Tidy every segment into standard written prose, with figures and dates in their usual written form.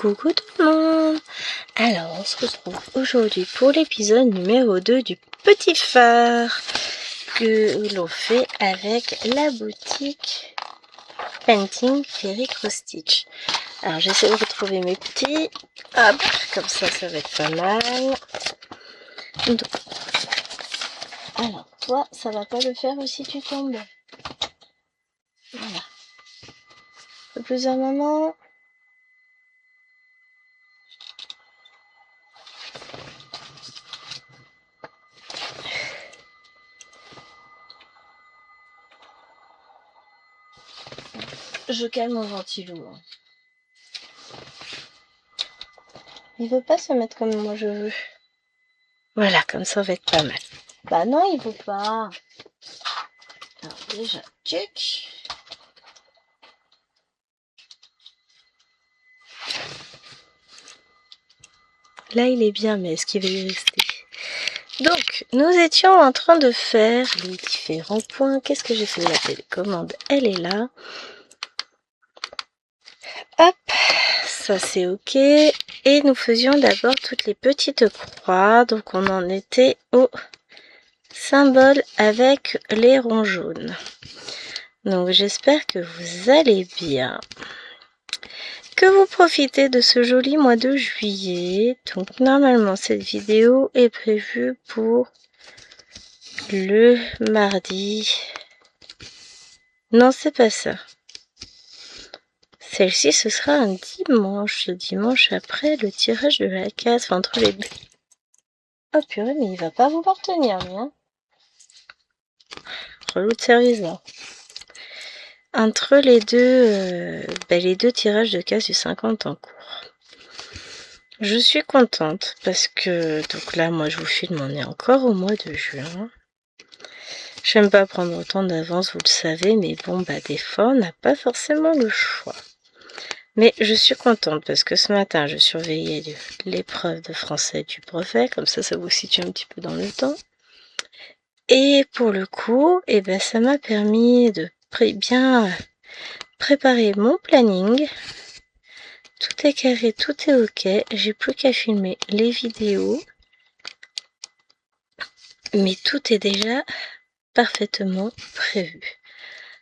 Coucou tout le monde. Alors on se retrouve aujourd'hui pour l'épisode numéro 2 du petit phare que l'on fait avec la boutique Painting Fairy Cross Stitch. Alors j'essaie de retrouver mes petits, hop, comme ça va être pas mal. Donc, alors toi ça va pas le faire aussi tu tombes. Voilà. Un peu plus un moment. Je calme mon ventilo. Il veut pas se mettre comme moi je veux. Voilà, comme ça va être pas mal. Bah non, il veut pas. Alors déjà, check. Là, il est bien, mais est-ce qu'il va y rester? Donc, nous étions en train de faire les différents points. Qu'est-ce que j'ai fait? La télécommande, elle est là. Hop, ça c'est ok. Et nous faisions d'abord toutes les petites croix. Donc, on en était au symbole avec les ronds jaunes. Donc, j'espère que vous allez bien. Que vous profitez de ce joli mois de juillet. Donc normalement cette vidéo est prévue pour le mardi. Non, c'est pas ça. Celle-ci ce sera un dimanche. Le dimanche après le tirage de la case. Enfin, entre les deux. Oh purée, mais il va pas vouloir tenir lui, hein. Relou de service là. Entre les deux tirages de cases du 50 en cours. Je suis contente parce que, donc là, moi je vous filme, on est encore au mois de juin. J'aime pas prendre autant d'avance, vous le savez, mais bon, bah des fois, on n'a pas forcément le choix. Mais je suis contente parce que ce matin, je surveillais l'épreuve de français du brevet, comme ça vous situe un petit peu dans le temps. Et pour le coup, ben, ça m'a permis de bien préparer mon planning. Tout est carré, tout est ok. J'ai plus qu'à filmer les vidéos. Mais tout est déjà parfaitement prévu.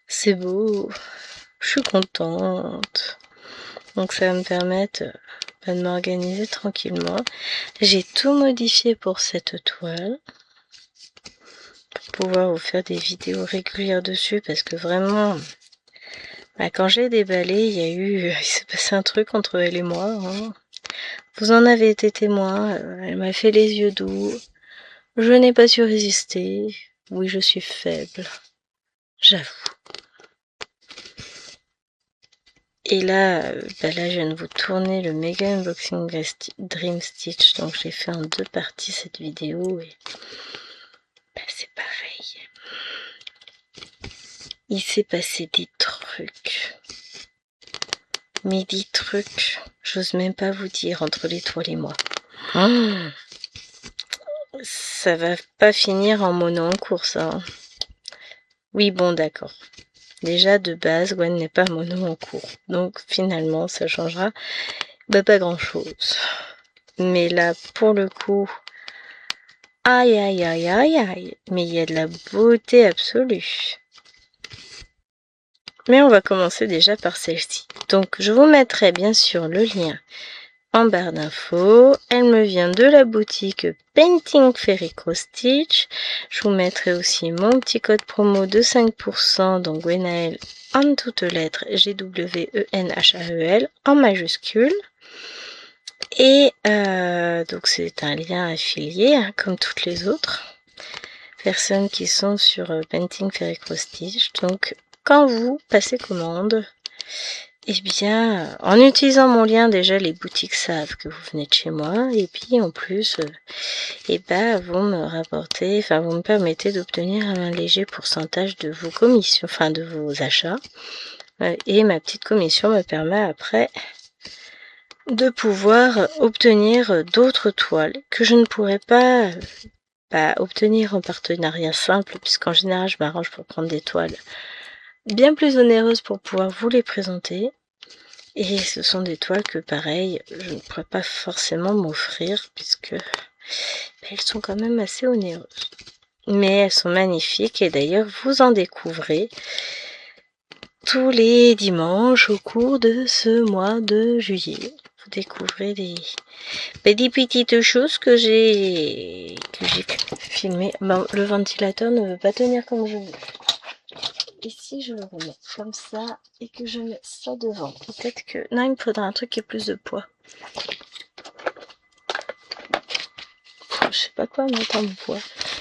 C'est beau. Je suis contente. Donc ça va me permettre de m'organiser tranquillement. J'ai tout modifié pour cette toile. Pour pouvoir vous faire des vidéos régulières dessus. Parce que vraiment, quand j'ai déballé, il s'est passé un truc entre elle et moi. Hein. Vous en avez été témoin. Elle m'a fait les yeux doux. Je n'ai pas su résister. Oui, je suis faible. J'avoue. Et là, je viens de vous tourner le méga unboxing Dream Stitch. Donc, j'ai fait en 2 parties cette vidéo. Et c'est pareil. Il s'est passé des trucs. Mais des trucs, j'ose même pas vous dire entre les toiles et moi. Ça va pas finir en mono en course. Hein. Oui, bon, d'accord. Déjà, de base, Gwen n'est pas mono en cours. Donc, finalement, ça changera pas grand-chose. Mais là, pour le coup, aïe, aïe, aïe, aïe, aïe. Mais il y a de la beauté absolue. Mais on va commencer déjà par celle-ci. Donc, je vous mettrai bien sûr le lien en barre d'infos. Elle me vient de la boutique Painting Fairy Cross Stitch. Je vous mettrai aussi mon petit code promo de 5%, donc Gwenaël en toutes lettres, GWENHAEL en majuscule. Et donc c'est un lien affilié, hein, comme toutes les autres personnes qui sont sur Painting Fairy Cross Stitch. Donc quand vous passez commande, eh bien, en utilisant mon lien, déjà les boutiques savent que vous venez de chez moi, et puis en plus, vous me rapportez, vous me permettez d'obtenir un léger pourcentage de vos commissions, de vos achats, et ma petite commission me permet après de pouvoir obtenir d'autres toiles que je ne pourrais pas obtenir en partenariat simple, puisqu'en général je m'arrange pour prendre des toiles bien plus onéreuses pour pouvoir vous les présenter. Et ce sont des toiles que pareil, je ne pourrais pas forcément m'offrir puisque elles sont quand même assez onéreuses. Mais elles sont magnifiques et d'ailleurs vous en découvrez tous les dimanches au cours de ce mois de juillet. Vous découvrez des petites choses que j'ai filmées. Bon, le ventilateur ne veut pas tenir comme je veux. Et si je le remets comme ça et que je mets ça devant, peut-être que... Non, il me faudra un truc qui ait plus de poids. Je sais pas quoi mettre en poids.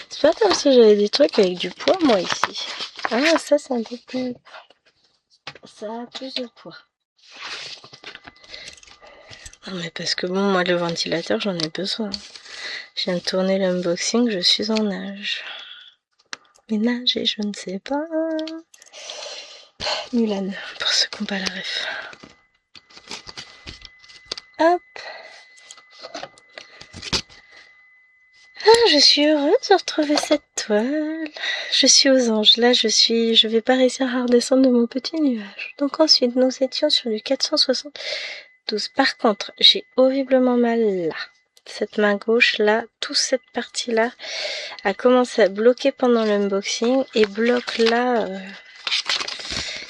C'est pas comme si j'avais des trucs avec du poids, moi, ici. Ah, ça, c'est un peu plus... Ça a plus de poids. Non, mais parce que bon, moi, le ventilateur, j'en ai besoin. Je viens de tourner l'unboxing, je suis en nage. Ménage et je ne sais pas... Mulan, pour ceux qui n'ont pas la ref. Hop. Ah, je suis heureuse de retrouver cette toile. Je suis aux anges. Là, je vais pas réussir à redescendre de mon petit nuage. Donc ensuite, nous étions sur du 472. Par contre, j'ai horriblement mal là. Cette main gauche, là, toute cette partie-là a commencé à bloquer pendant l'unboxing et bloque là...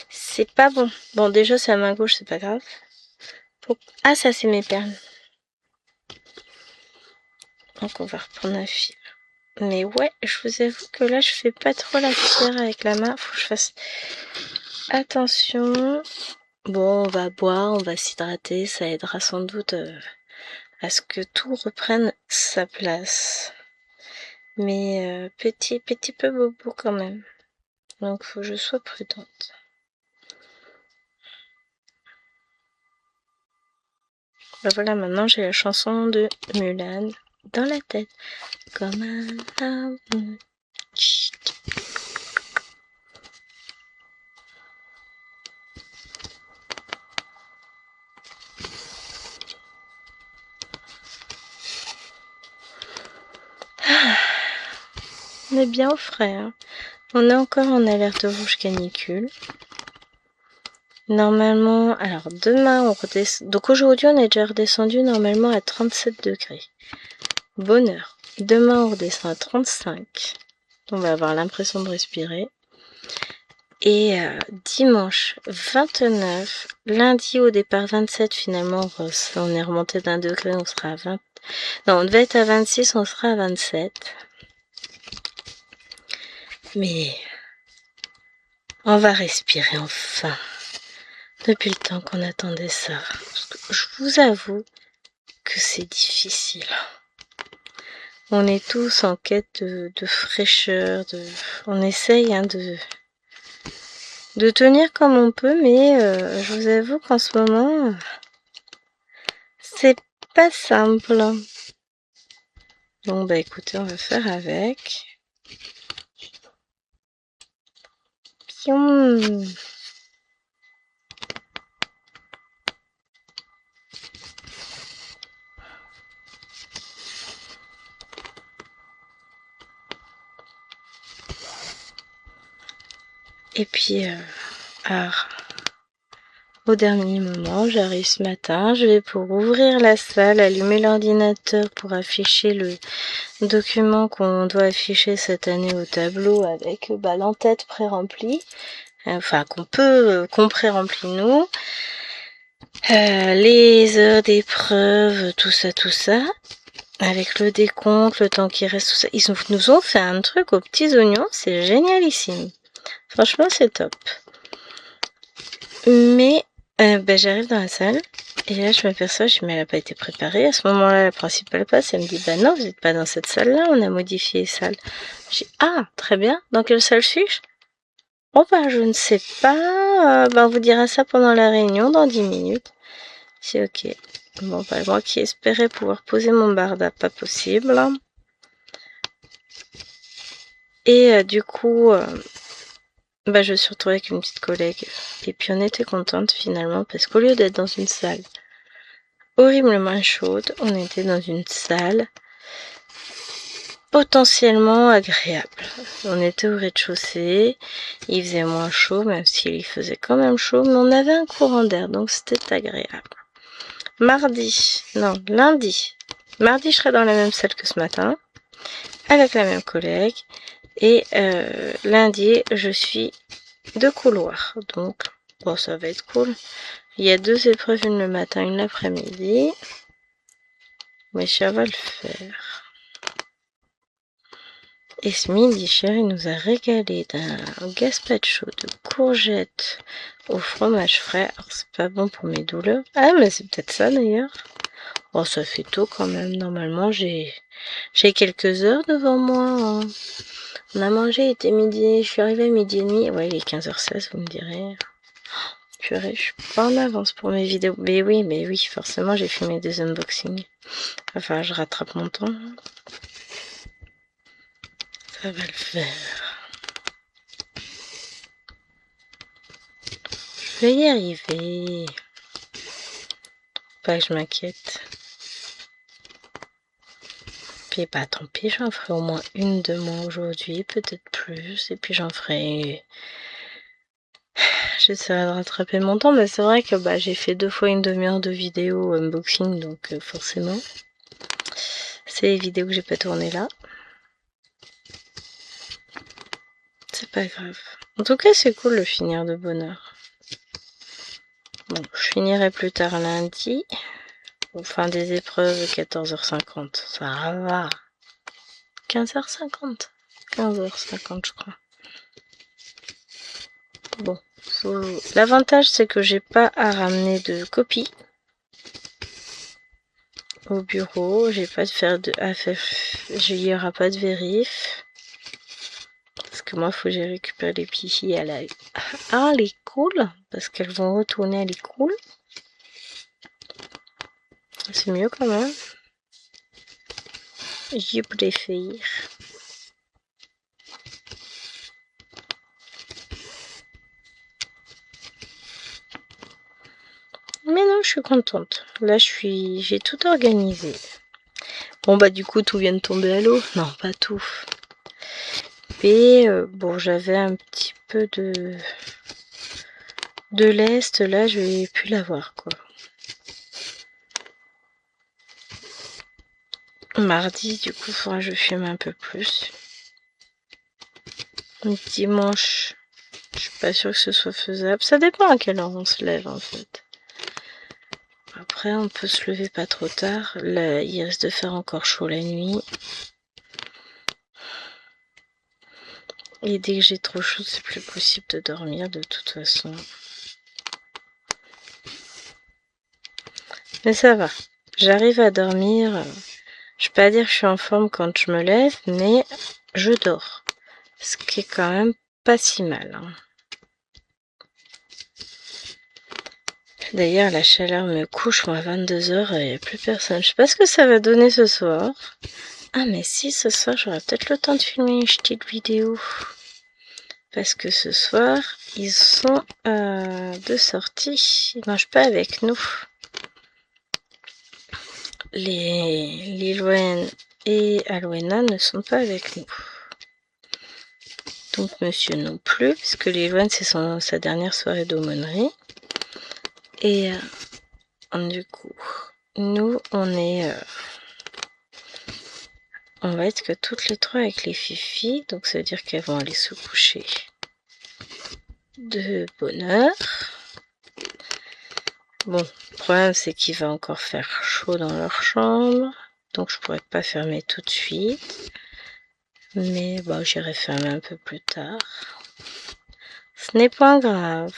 c'est pas bon. Bon, déjà, c'est la main gauche, c'est pas grave. Ah, ça, c'est mes perles. Donc, on va reprendre un fil. Mais ouais, je vous avoue que là, je fais pas trop la fière avec la main. Faut que je fasse attention. Bon, on va boire, on va s'hydrater. Ça aidera sans doute à ce que tout reprenne sa place. Mais petit peu bobo quand même. Donc, faut que je sois prudente. Ben voilà, maintenant j'ai la chanson de Mulan dans la tête. Comme un amour. On est bien au frais. Hein. On est encore en alerte rouge canicule. Normalement, alors demain on redescend. Donc aujourd'hui on est déjà redescendu normalement à 37 degrés. Bonheur. Demain on redescend à 35. On va avoir l'impression de respirer. Et dimanche 29. Lundi au départ 27 finalement. On est remonté d'un degré, on sera à 20. Non, on devait être à 26, on sera à 27. Mais on va respirer enfin. Depuis le temps qu'on attendait ça. Parce que je vous avoue que c'est difficile. On est tous en quête de fraîcheur. On essaye hein, de tenir comme on peut, mais je vous avoue qu'en ce moment, c'est pas simple. Bon, bah écoutez, on va faire avec. Pium. Et puis, au dernier moment, j'arrive ce matin, je vais pour ouvrir la salle, allumer l'ordinateur pour afficher le document qu'on doit afficher cette année au tableau avec l'entête pré-remplie, enfin qu'on pré-remplit nous, les heures d'épreuve, tout ça, avec le décompte, le temps qui reste, tout ça. Ils nous ont fait un truc aux petits oignons, c'est génialissime. Franchement, c'est top. Mais j'arrive dans la salle et là je m'aperçois, je dis mais elle n'a pas été préparée. À ce moment-là, la principale passe, elle me dit bah non, vous n'êtes pas dans cette salle-là, on a modifié les salles. Je dis ah très bien, dans quelle salle suis-je? Oh bah je ne sais pas, on vous dira ça pendant la réunion dans 10 minutes. C'est ok. Bon bah moi qui espérais pouvoir poser mon barda, pas possible. Et du coup je me suis retrouvée avec une petite collègue et puis on était contente finalement parce qu'au lieu d'être dans une salle horriblement chaude, on était dans une salle potentiellement agréable. On était au rez-de-chaussée, il faisait moins chaud, même s'il faisait quand même chaud, mais on avait un courant d'air, donc c'était agréable. Mardi, non, lundi. Mardi, je serai dans la même salle que ce matin, avec la même collègue, et lundi, je suis de couloir, donc bon, ça va être cool. Il y a 2 épreuves, une le matin, une l'après-midi, mais ça va le faire. Et ce midi, chérie nous a régalé d'un gazpacho de courgettes au fromage frais. Alors, c'est pas bon pour mes douleurs. Ah, mais c'est peut-être ça d'ailleurs. Oh, ça fait tôt quand même. Normalement, j'ai quelques heures devant moi. Hein. On a mangé, il était midi. Je suis arrivée à midi et demi. Ouais, il est 15h16, vous me direz. Purée, je suis pas en avance pour mes vidéos. Mais oui, forcément, j'ai filmé des unboxings. Enfin, je rattrape mon temps. Ça va le faire. Je vais y arriver. Pas que je m'inquiète. Puis bah tant pis, j'en ferai au moins une de moi aujourd'hui, peut-être plus. Et puis j'en ferai... J'essaierai de rattraper mon temps, mais c'est vrai que bah, j'ai fait 2 fois une demi-heure de vidéo unboxing, donc forcément. C'est les vidéos que j'ai pas tournées là. C'est pas grave. En tout cas, c'est cool de finir de bonne heure. Bon, je finirai plus tard lundi. Fin des épreuves, 14h50. Ça va. 15h50. 15h50, je crois. Bon. L'avantage, c'est que j'ai pas à ramener de copie au bureau. J'ai pas de faire de... Il y aura pas de vérif. Parce que moi, faut que j'ai récupéré les petites filles à l'école. Parce qu'elles vont retourner à l'école. C'est mieux quand même. Je préfère. Mais non, je suis contente. Là, j'ai tout organisé. Bon, bah, du coup, tout vient de tomber à l'eau. Non, pas tout. Mais, bon, j'avais un petit peu de lest. Là, je vais plus l'avoir, quoi. Mardi, du coup, il faudra que je fume un peu plus. Dimanche, je suis pas sûre que ce soit faisable. Ça dépend à quelle heure on se lève, en fait. Après, on peut se lever pas trop tard. Là, il risque de faire encore chaud la nuit. Et dès que j'ai trop chaud, c'est plus possible de dormir de toute façon. Mais ça va. J'arrive à dormir. Je vais pas dire que je suis en forme quand je me lève, mais je dors. Ce qui est quand même pas si mal. Hein. D'ailleurs, la chaleur me couche, moi, à 22h, il n'y a plus personne. Je sais pas ce que ça va donner ce soir. Ah, mais si, ce soir, j'aurai peut-être le temps de filmer une petite vidéo. Parce que ce soir, ils sont de sortie. Ils mangent pas avec nous. Lilouen et Alwena ne sont pas avec nous. Donc monsieur non plus, puisque Lilouen c'est sa dernière soirée d'aumônerie. Et du coup, nous on va être que toutes les 3 avec les filles, donc ça veut dire qu'elles vont aller se coucher de bonne heure. Bon, le problème c'est qu'il va encore faire chaud dans leur chambre, donc je pourrais pas fermer tout de suite. Mais bon, j'irai fermer un peu plus tard. Ce n'est pas grave.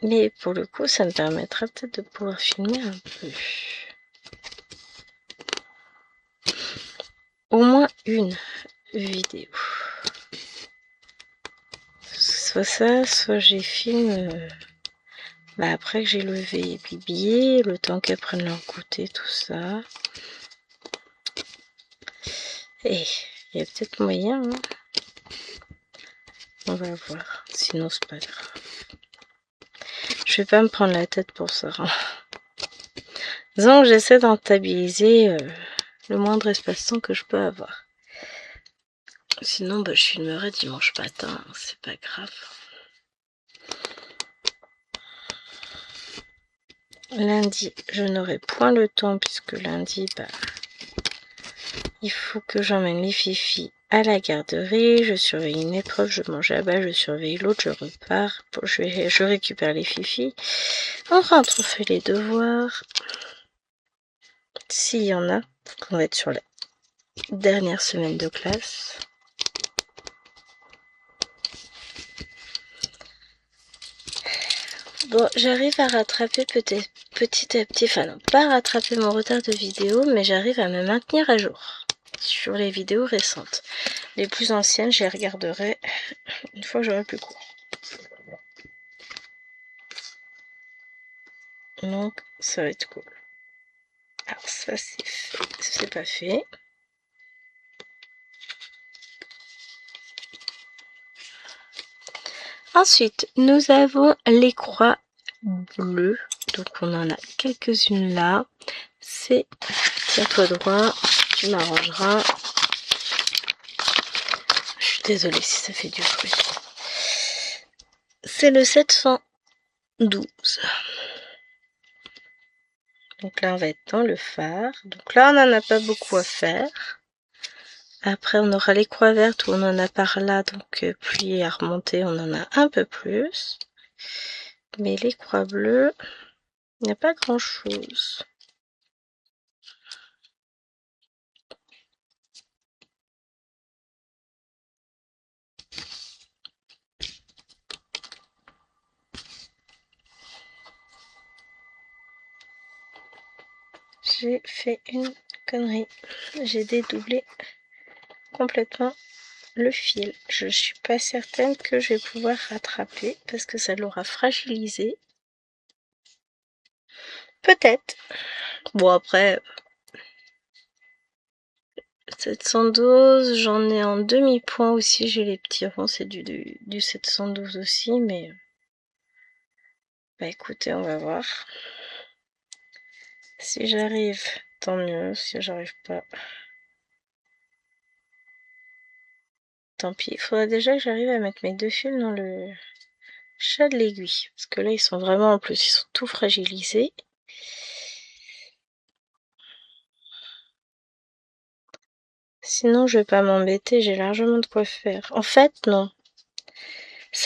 Mais pour le coup, ça me permettra peut-être de pouvoir filmer un peu. Au moins une vidéo. Soit ça, soit j'ai filmé après que j'ai levé Bibi, le temps qu'elles prennent leur goûter, tout ça. Et il y a peut-être moyen, hein. On va voir, sinon c'est pas grave. Je vais pas me prendre la tête pour ça. Hein. Disons que j'essaie de rentabiliser le moindre espace-temps que je peux avoir. Sinon, bah, je filmerai dimanche matin, c'est pas grave. Lundi, je n'aurai point le temps puisque lundi, bah, il faut que j'emmène les fifis à la garderie. Je surveille une épreuve, je mange là-bas, je surveille l'autre, je repars. Je récupère les fifis. On rentre, on fait les devoirs. S'il y en a, on va être sur la dernière semaine de classe. Bon, j'arrive à rattraper peut-être petit à petit, enfin non, pas rattraper mon retard de vidéo, mais j'arrive à me maintenir à jour sur les vidéos récentes. Les plus anciennes, je les regarderai une fois que j'aurai plus court. Donc, ça va être cool. Alors ça, c'est pas fait. Ensuite, nous avons les croix bleues. Donc, on en a quelques-unes là. C'est, tiens-toi droit, tu m'arrangeras. Je suis désolée si ça fait du bruit. C'est le 712. Donc là, on va être dans le phare. Donc là, on n'en a pas beaucoup à faire. Après, on aura les croix vertes où on en a par là. Donc, puis à remonter, on en a un peu plus. Mais les croix bleues, il n'y a pas grand-chose. J'ai fait une connerie. J'ai dédoublé complètement le fil. Je suis pas certaine que je vais pouvoir rattraper parce que ça l'aura fragilisé. Peut-être. Bon, après, 712, j'en ai en demi-point aussi. J'ai les petits ronds, c'est du 712 aussi, mais bah écoutez, on va voir. Si j'arrive, tant mieux. Si j'arrive pas, tant pis. Il faudrait déjà que j'arrive à mettre mes deux fils dans le chat de l'aiguille. Parce que là, ils sont vraiment, en plus, ils sont tout fragilisés. Sinon, je vais pas m'embêter, j'ai largement de quoi faire. En fait, non.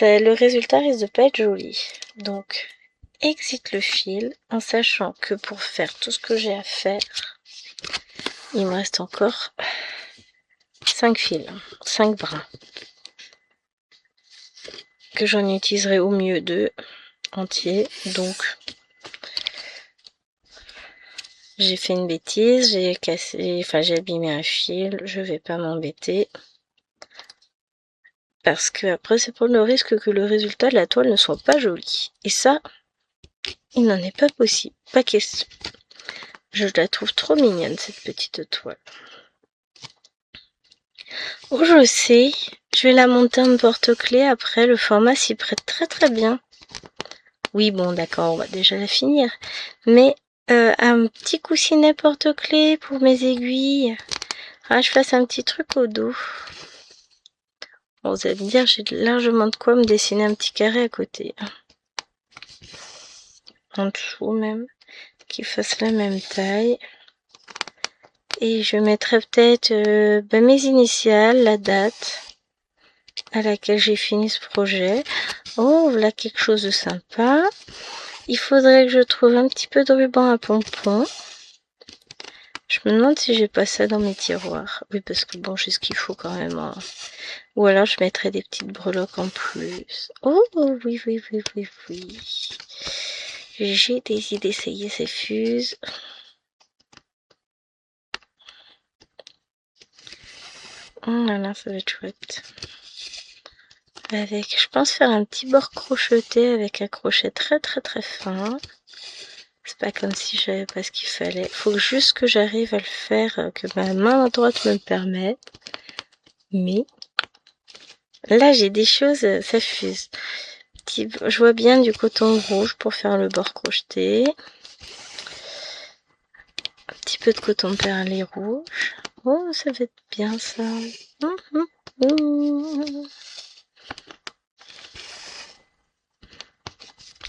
Le résultat risque de pas être joli. Donc, exit le fil en sachant que pour faire tout ce que j'ai à faire, il me reste encore 5 fils, 5 brins. Que j'en utiliserai au mieux 2 entiers. Donc, j'ai fait une bêtise, j'ai abîmé un fil, je vais pas m'embêter. Parce que après, c'est pour le risque que le résultat de la toile ne soit pas joli. Et ça, il n'en est pas possible, pas question. Je la trouve trop mignonne, cette petite toile. Oh, je sais, je vais la monter en porte-clés après, le format s'y prête très très bien. Oui, bon, d'accord, on va déjà la finir. Mais un petit coussinet porte-clés pour mes aiguilles. Ah, je fasse un petit truc au dos. Bon, vous allez me dire, j'ai largement de quoi me dessiner un petit carré à côté. En dessous même, qui fasse la même taille. Et je mettrai peut-être mes initiales, la date à laquelle j'ai fini ce projet. Oh, voilà quelque chose de sympa. Il faudrait que je trouve un petit peu de ruban à pompons. Je me demande si j'ai pas ça dans mes tiroirs. Oui, parce que bon, j'ai ce qu'il faut quand même. Hein. Ou alors je mettrai des petites breloques en plus. Oh, oui, oui, oui, oui, oui. J'ai des idées d'essayer ces fuses. Oh là là, ça va être chouette. Avec, je pense faire un petit bord crocheté avec un crochet très très très fin. C'est pas comme si je savais pas ce qu'il fallait. Faut juste que j'arrive à le faire, que ma main droite me le permette. Mais là j'ai des choses, ça fuse. Je vois bien du coton rouge pour faire le bord crocheté. petit peu de coton perlé rouge. Oh, ça va être bien ça.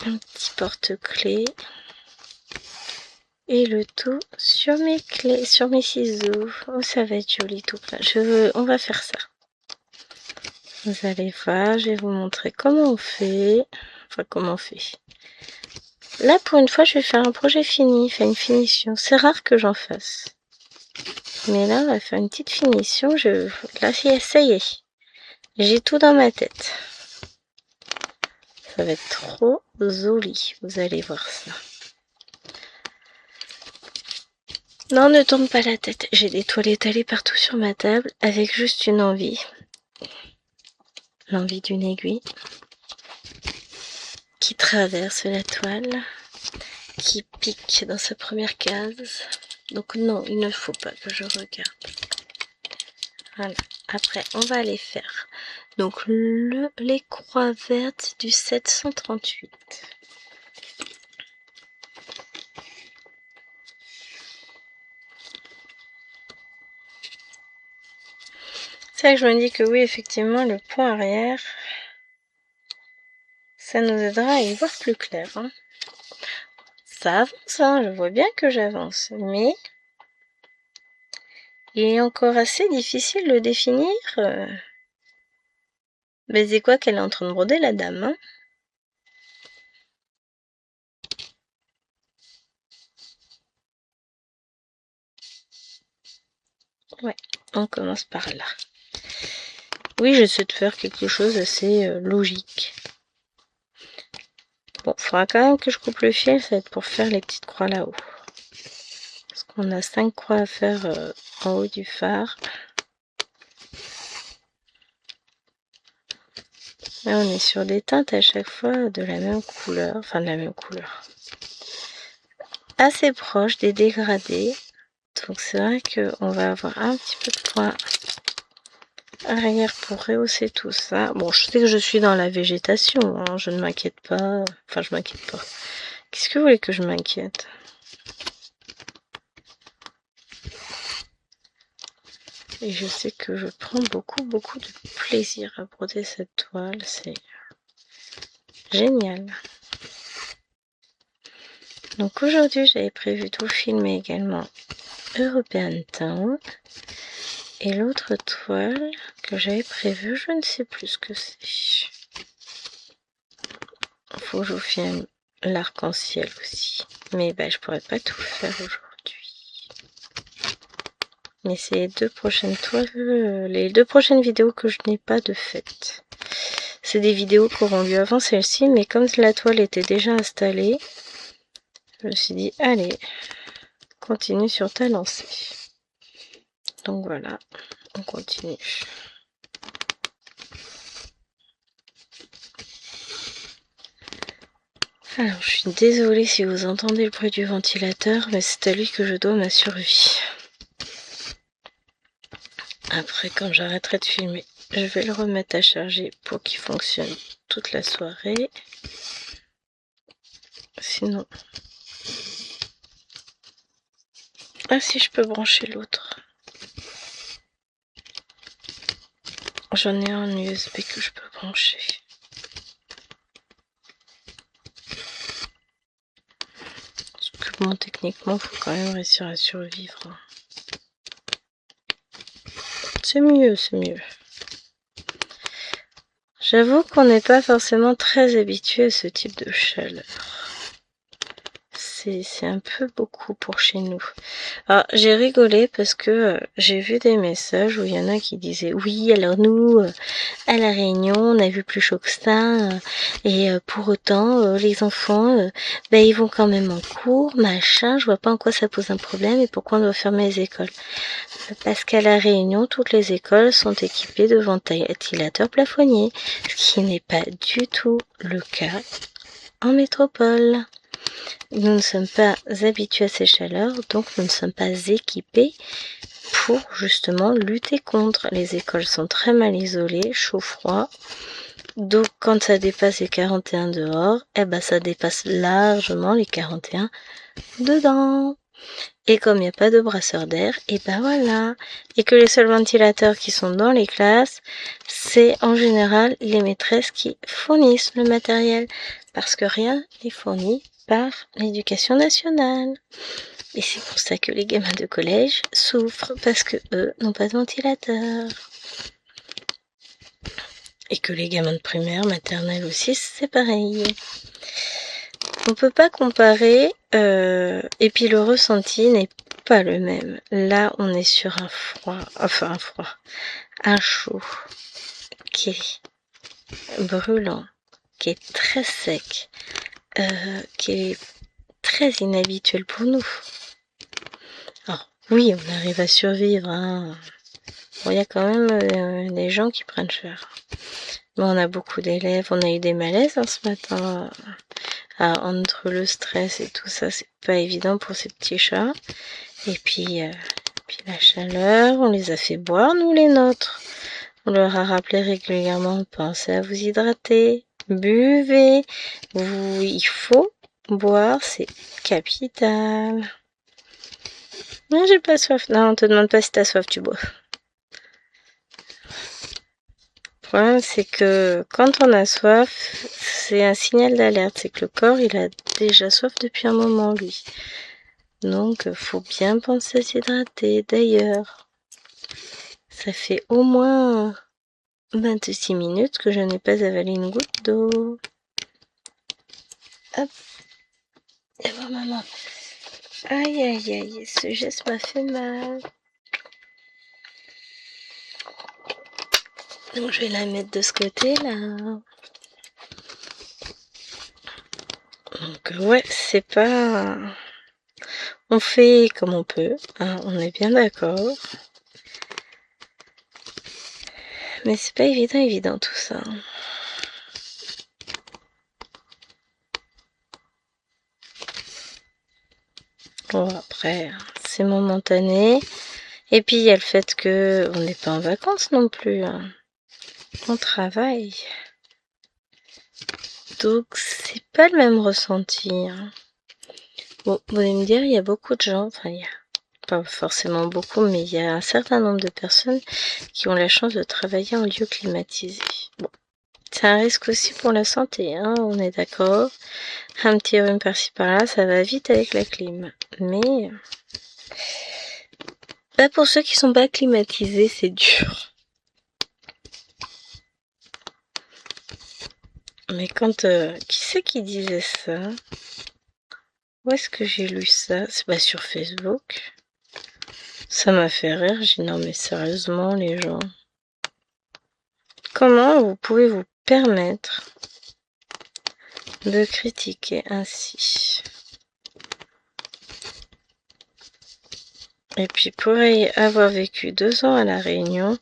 Un petit porte-clés. Et le tout sur mes clés, sur mes ciseaux. Oh, ça va être joli tout plein. On va faire ça. Vous allez voir, je vais vous montrer comment on fait. Enfin, comment on fait. Là, pour une fois, je vais faire un projet fini, faire une finition. C'est rare que j'en fasse. Mais là, on va faire une petite finition. Là, ça y est. J'ai tout dans ma tête. Ça va être trop joli. Vous allez voir ça. Non, ne tourne pas la tête. J'ai des toiles étalées partout sur ma table avec juste une envie. L'envie d'une aiguille qui traverse la toile, qui pique dans sa première case. Donc non, il ne faut pas que je regarde. Voilà. Après, on va aller faire donc les croix vertes du 738. C'est vrai que je me dis que oui, effectivement, le point arrière, ça nous aidera à y voir plus clair. Hein. Ça avance, hein, je vois bien que j'avance, mais il est encore assez difficile de définir. Mais c'est quoi qu'elle est en train de broder, la dame, hein? Ouais, on commence par là. Oui, j'essaie de faire quelque chose d'assez logique. Bon, il faudra quand même que je coupe le fil, ça va être pour faire les petites croix là-haut. Parce qu'on a 5 croix à faire en haut du phare. Là, on est sur des teintes à chaque fois de la même couleur, enfin de la même couleur. Assez proche des dégradés. Donc c'est vrai qu'on va avoir un petit peu de point arrière pour rehausser tout ça. Bon, je sais que je suis dans la végétation, hein, je ne m'inquiète pas. Enfin, je m'inquiète pas. Qu'est-ce que vous voulez que je m'inquiète? Et je sais que je prends beaucoup de plaisir à broder cette toile. C'est génial. Donc aujourd'hui, j'avais prévu de vous filmer également European Town. Et l'autre toile que j'avais prévue, je ne sais plus ce que c'est. Il faut que je vous filme l'arc-en-ciel aussi. Mais je pourrais pas tout faire aujourd'hui. Mais c'est les 2 prochaines toiles, les 2 prochaines vidéos que je n'ai pas de fait. C'est des vidéos qui auront lieu avant celle-ci, mais comme la toile était déjà installée, je me suis dit, allez, continue sur ta lancée. Donc voilà, on continue. Alors, je suis désolée si vous entendez le bruit du ventilateur, mais c'est à lui que je dois ma survie. Après, quand j'arrêterai de filmer, je vais le remettre à charger pour qu'il fonctionne toute la soirée. Sinon... Ah, si je peux brancher l'autre. J'en ai un USB que je peux brancher. Parce que bon, techniquement, il faut quand même réussir à survivre. C'est mieux, c'est mieux. J'avoue qu'on n'est pas forcément très habitué à ce type de chaleur. C'est un peu beaucoup pour chez nous. Alors, j'ai rigolé parce que j'ai vu des messages où il y en a qui disaient « Oui, alors nous, à La Réunion, on a vu plus chaud que ça. Et pour autant, les enfants, ils vont quand même en cours, machin. Je vois pas en quoi ça pose un problème et pourquoi on doit fermer les écoles. » Parce qu'à La Réunion, toutes les écoles sont équipées de ventilateurs plafonniers, ce qui n'est pas du tout le cas en métropole. Nous ne sommes pas habitués à ces chaleurs, donc nous ne sommes pas équipés pour justement lutter contre. Les écoles sont très mal isolées, chaud-froid. Donc quand ça dépasse les 41 dehors, ça dépasse largement les 41 dedans. Et comme il n'y a pas de brasseur d'air, et ben voilà. Et que les seuls ventilateurs qui sont dans les classes, c'est en général les maîtresses qui fournissent le matériel. Parce que rien n'est fourni par l'éducation nationale. Et c'est pour ça que les gamins de collège souffrent, parce que eux n'ont pas de ventilateur. Et que les gamins de primaire, maternelle aussi, c'est pareil. On peut pas comparer, et puis le ressenti n'est pas le même. Là, on est sur un chaud, qui est brûlant, qui est très sec, qui est très inhabituel pour nous. Alors, oui, on arrive à survivre, hein. Bon, il y a quand même des gens qui prennent cher. Mais on a beaucoup d'élèves, on a eu des malaises ce matin. Entre le stress et tout ça, c'est pas évident pour ces petits chats. Et puis la chaleur, on les a fait boire, nous les nôtres. On leur a rappelé régulièrement, pensez à vous hydrater, buvez. Il faut boire, c'est capital. Non, j'ai pas soif. Non, on te demande pas si t'as soif, tu bois. Le problème, c'est que quand on a soif, c'est un signal d'alerte. C'est que le corps, il a déjà soif depuis un moment, lui. Donc, faut bien penser à s'hydrater. D'ailleurs, ça fait au moins 26 minutes que je n'ai pas avalé une goutte d'eau. Hop. Et voir maman. Aïe, aïe, aïe, ce geste m'a fait mal. Donc, je vais la mettre de ce côté-là. Donc, ouais, c'est pas... On fait comme on peut, hein, on est bien d'accord. Mais c'est pas évident tout ça. Bon, après, c'est momentané. Et puis, il y a le fait que on n'est pas en vacances non plus. Hein. On travaille. Donc, c'est pas le même ressenti. Hein. Bon, vous allez me dire, il y a beaucoup de gens, enfin, il y a pas forcément beaucoup, mais il y a un certain nombre de personnes qui ont la chance de travailler en lieu climatisé. Bon, c'est un risque aussi pour la santé, hein, on est d'accord. Un petit rhume par-ci par-là, ça va vite avec la clim. Mais bah pour ceux qui sont pas climatisés, c'est dur. Mais quand... qui c'est qui disait ça? Où est-ce que j'ai lu ça? C'est pas sur Facebook. Ça m'a fait rire, j'ai dit non mais sérieusement les gens. Comment vous pouvez vous permettre de critiquer ainsi? Et puis pour avoir vécu 2 ans à La Réunion,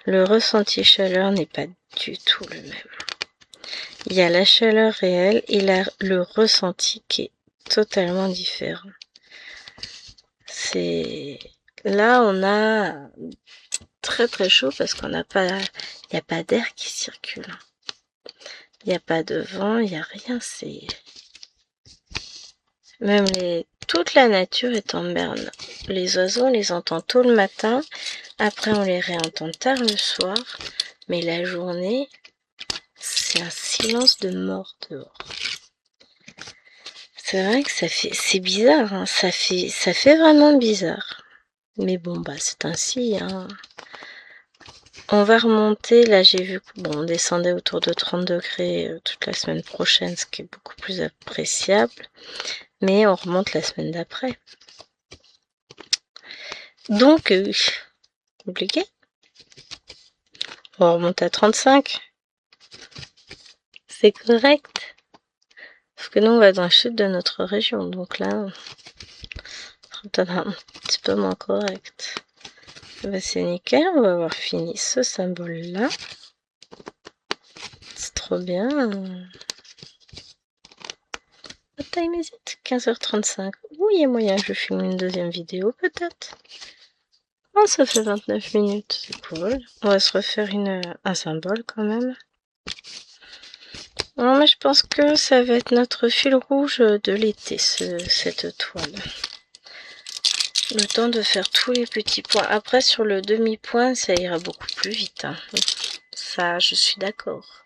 le ressenti chaleur n'est pas du tout le même. Il y a la chaleur réelle et le ressenti qui est totalement différent. Là on a très très chaud parce qu'on n'a pas, il n'y a pas d'air qui circule. Il n'y a pas de vent, il n'y a rien, c'est... Même toute la nature est en berne. Les oiseaux, on les entend tôt le matin, après on les réentend tard le soir, mais la journée, c'est un silence de mort dehors. C'est vrai que c'est bizarre, hein, ça fait vraiment bizarre. Mais bon, bah c'est ainsi, hein. On va remonter, là j'ai vu on descendait autour de 30 degrés toute la semaine prochaine, ce qui est beaucoup plus appréciable. Mais on remonte la semaine d'après. Donc, compliqué. On remonte à 35. C'est correct. Sauf que nous, on va dans le sud de notre région. Donc là, c'est un petit peu moins correct. Bah, c'est nickel, on va avoir fini ce symbole-là. C'est trop bien. What time is it? 15h35. Oui, il y a moyen que je filme une deuxième vidéo, peut-être. Oh, ça fait 29 minutes, c'est cool. On va se refaire un symbole quand même. Non, mais je pense que ça va être notre fil rouge de l'été, cette toile. Le temps de faire tous les petits points. Après, sur le demi-point, ça ira beaucoup plus vite. Hein. Ça, je suis d'accord.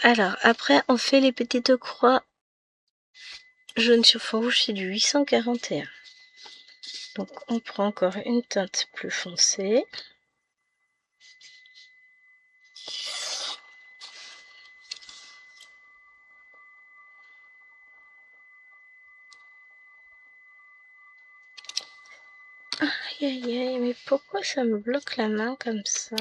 Alors, après, on fait les petites croix jaune sur fond rouge, c'est du 841. Donc, on prend encore une teinte plus foncée. Aïe, aïe, aïe, mais pourquoi ça me bloque la main comme ça?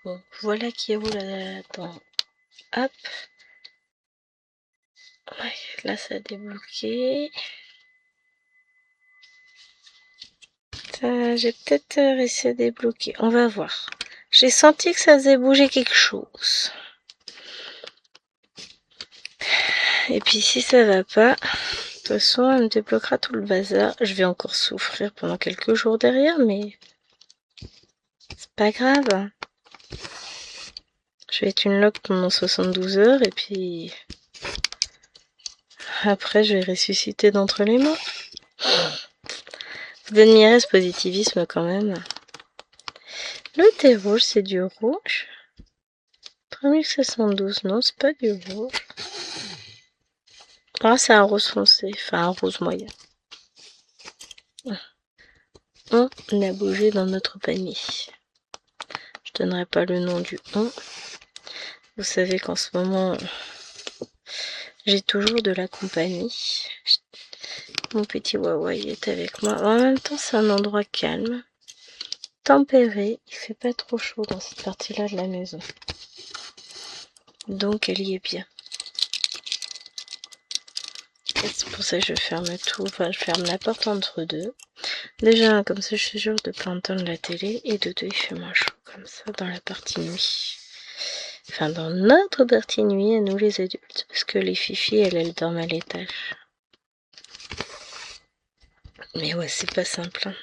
Bon, voilà qui est où là-dedans. Hop. Ouais, là, ça a débloqué. J'ai peut-être réussi à débloquer. On va voir. J'ai senti que ça faisait bouger quelque chose. Et puis si ça va pas, de toute façon, elle me débloquera tout le bazar. Je vais encore souffrir pendant quelques jours derrière, mais c'est pas grave. Je vais être une loque pendant 72 heures et puis après je vais ressusciter d'entre les morts. Vous admirez ce positivisme quand même. Le thé rouge, c'est du rouge. 3072, non, c'est pas du rouge. Ah, c'est un rose foncé, enfin un rose moyen. On a bougé dans notre panier. Je donnerai pas le nom du on. Vous savez qu'en ce moment, j'ai toujours de la compagnie. Mon petit Wawa il est avec moi. En même temps, c'est un endroit calme, tempéré. Il fait pas trop chaud dans cette partie-là de la maison. Donc, elle y est bien. C'est pour ça que je ferme tout. Enfin, je ferme la porte entre deux. Déjà, comme ça, je suis sûre de pas entendre la télé. Et de deux, il fait moins chaud comme ça dans la partie nuit. Enfin, dans notre partie nuit, à nous les adultes. Parce que les fifis, elles dorment à l'étage. Mais ouais, c'est pas simple. Hein.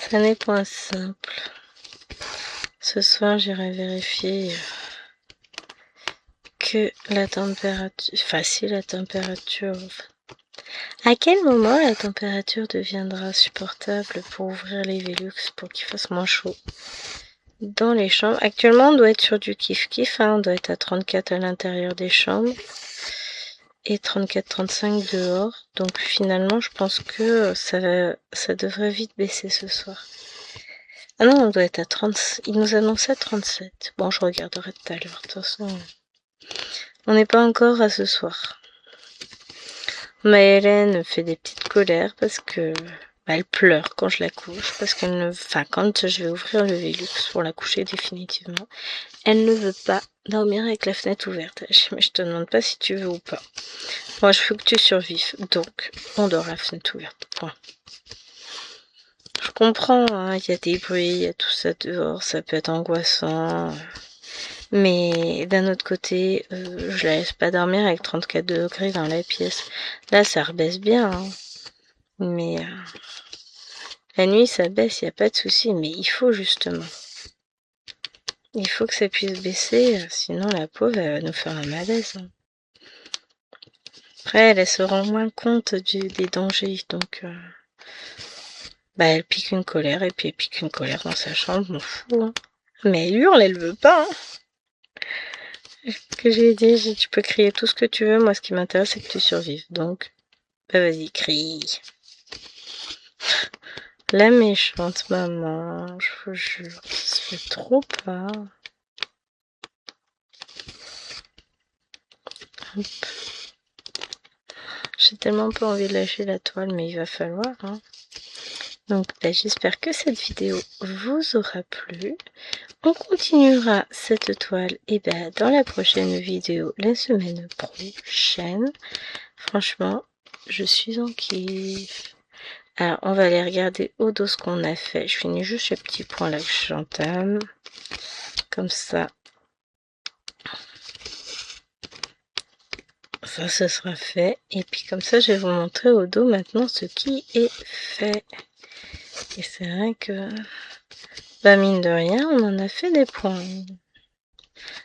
Ça n'est point simple. Ce soir, j'irai vérifier que la température... Enfin, si la température... À quel moment la température deviendra supportable pour ouvrir les Velux pour qu'il fasse moins chaud dans les chambres? Actuellement, on doit être sur du kiff-kiff. Hein, on doit être à 34 à l'intérieur des chambres et 34-35 dehors. Donc finalement, je pense que ça devrait vite baisser ce soir. Ah non, on doit être à 30. Il nous annonçait 37. Bon, je regarderai tout à l'heure. De toute façon, on n'est pas encore à ce soir. Maëlène fait des petites colères parce que elle pleure quand je la couche, parce qu'elle ne, enfin quand je vais ouvrir le Velux pour la coucher définitivement, elle ne veut pas dormir avec la fenêtre ouverte. Mais je te demande pas si tu veux ou pas. Moi, je veux que tu survives, donc on dort la fenêtre ouverte. Point. Je comprends, hein, il y a des bruits, il y a tout ça dehors, ça peut être angoissant. Mais d'un autre côté, je la laisse pas dormir avec 34 degrés dans la pièce. Là, ça rebaisse bien. Hein. Mais la nuit, ça baisse, il n'y a pas de souci. Mais il faut justement. Il faut que ça puisse baisser. Sinon, la pauvre, elle va nous faire un malaise. Hein. Après, elle se rend moins compte des dangers. Donc, elle pique une colère. Et puis, elle pique une colère dans sa chambre. M'en fous. Hein. Mais elle hurle, elle veut pas. Hein. Que j'ai dit, tu peux crier tout ce que tu veux. Moi, ce qui m'intéresse, c'est que tu survives. Donc, vas-y, crie. La méchante maman, je vous jure, ça fait trop peur. J'ai tellement pas envie de lâcher la toile, mais il va falloir. Hein. Donc, j'espère que cette vidéo vous aura plu. On continuera cette toile dans la prochaine vidéo, la semaine prochaine. Franchement, je suis en kiff. Alors, on va aller regarder au dos ce qu'on a fait. Je finis juste ce petit point là que j'entame. Comme ça. Ça, ce sera fait. Et puis comme ça, je vais vous montrer au dos maintenant ce qui est fait. Et c'est vrai que, mine de rien, on en a fait des points.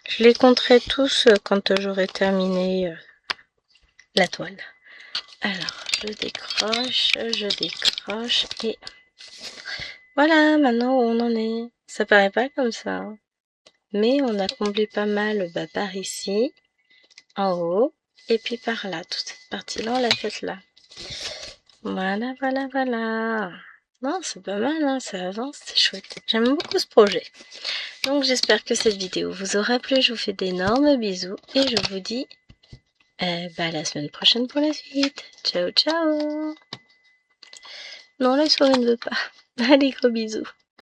Je les compterai tous quand j'aurai terminé la toile. Alors, je décroche et voilà, maintenant où on en est. Ça paraît pas comme ça, hein. Mais on a comblé pas mal par ici, en haut, et puis par là. Toute cette partie-là, on l'a faite là. Voilà, voilà, voilà. Non, c'est pas mal, hein, ça avance, c'est chouette. J'aime beaucoup ce projet. Donc j'espère que cette vidéo vous aura plu. Je vous fais d'énormes bisous et je vous dis à la semaine prochaine pour la suite. Ciao, ciao. Non, la souris ne veut pas. Allez, gros bisous.